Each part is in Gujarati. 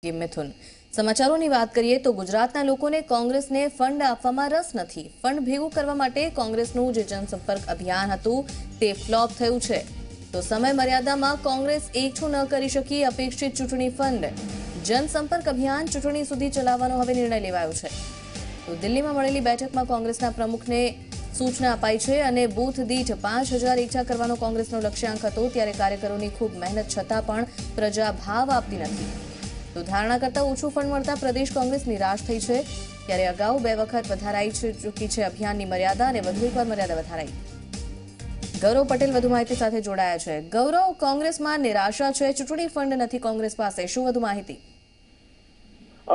મિથુન સમાચારોની વાત કરીએ તો ગુજરાતના લોકોને કોંગ્રેસને ફંડ આપવામાં રસ નથી। ફંડ ભેગું કરવા માટે કોંગ્રેસનું જે જનસંપર્ક અભિયાન હતું તે ફ્લોપ થયું છે। તો સમય મર્યાદામાં કોંગ્રેસ એકઠું ન કરી શકી અપેક્ષિત ચૂંટણી ફંડ। જનસંપર્ક અભિયાન ચૂંટણી સુધી ચલાવવાનો હવે નિર્ણય લેવાયો છે। તો દિલ્હીમાં મળેલી બેઠકમાં કોંગ્રેસના પ્રમુખને સૂચના અપાઈ છે અને બૂથ દીઠ 5000 એકઠા કરવાનો કોંગ્રેસનો લક્ષ્યાંક હતો। ત્યારે કાર્યકરોની ખૂબ મહેનત છતાં પણ પ્રજા ભાવ આપતી નથી। તો ધારણા કરતા ઓછું ફંડ મળતા પ્રદેશ કોંગ્રેસ નિરાશ થઈ છે। ત્યારે અગાઉ 2 વખત વધારાઈ ચૂકી છે અભિયાનની મર્યાદા અને વધુ એકવાર મર્યાદા વધારાઈ। ગૌરવ પટેલ વધુ માહિતી સાથે જોડાયા છે। ગૌરવ, કોંગ્રેસમાં નિરાશા છે, ચૂંટણી ફંડ નથી કોંગ્રેસ પાસે, શું વધુ માહિતી?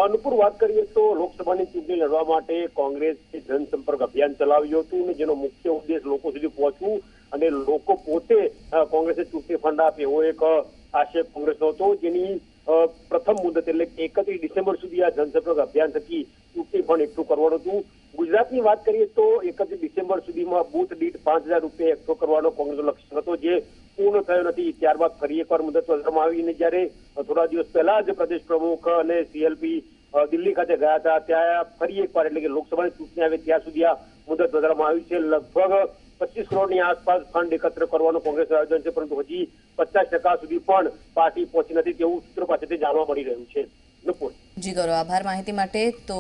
અનુપુર વાત કરીએ તો લોકસભાની ચૂંટણી લડવા માટે કોંગ્રેસે જનસંપર્ક અભિયાન ચલાવ્યું હતું અને જેનો મુખ્ય ઉદ્દેશ લોકો સુધી પહોંચવું અને લોકો પોતે કોંગ્રેસે ચૂંટણી ફંડ આપે એવો એક આશય કોંગ્રેસનો હતો। જેની પ્રથમ મુદત એટલે 31 ડિસેમ્બર સુધી આ જનસંપર્ક અભિયાન થકી ચૂંટણી ફંડ એકઠું કરવાનું હતું। ગુજરાતની વાત કરીએ તો 31 ડિસેમ્બર સુધીમાં બૂથ દીઠ 5000 રૂપિયા એકઠો કરવાનો કોંગ્રેસનો લક્ષ્ય હતો, જે પૂર્ણ થયો નથી। ત્યારબાદ ફરી એકવાર મુદત વધારવામાં આવી અને જ્યારે થોડા દિવસ પહેલા જ પ્રદેશ પ્રમુખ અને સીએલપી દિલ્હી ખાતે ગયા હતા, ત્યાં ફરી એકવાર એટલે કે લોકસભાની ચૂંટણી આવે ત્યાં સુધી આ મુદત વધારવામાં આવી છે। લગભગ 25 કરોડની આસપાસ ફંડ એકત્ર કરવાનું કોંગ્રેસનું આયોજન છે, પરંતુ હજી 50% સુધી પણ પાર્ટી પહોંચી નથી તેવું સૂત્રો પાસેથી જાણવા મળી રહ્યું છે। જી ગૌરવ, આભાર માહિતી માટે। તો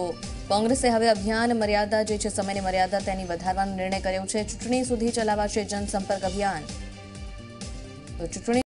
કોંગ્રેસે હવે અભિયાન મર્યાદા જે છે સમયની મર્યાદા તેની વધારવાનો નિર્ણય કર્યો છે। ચૂંટણી સુધી ચલાવાશે જનસંપર્ક અભિયાન। તો ચૂંટણી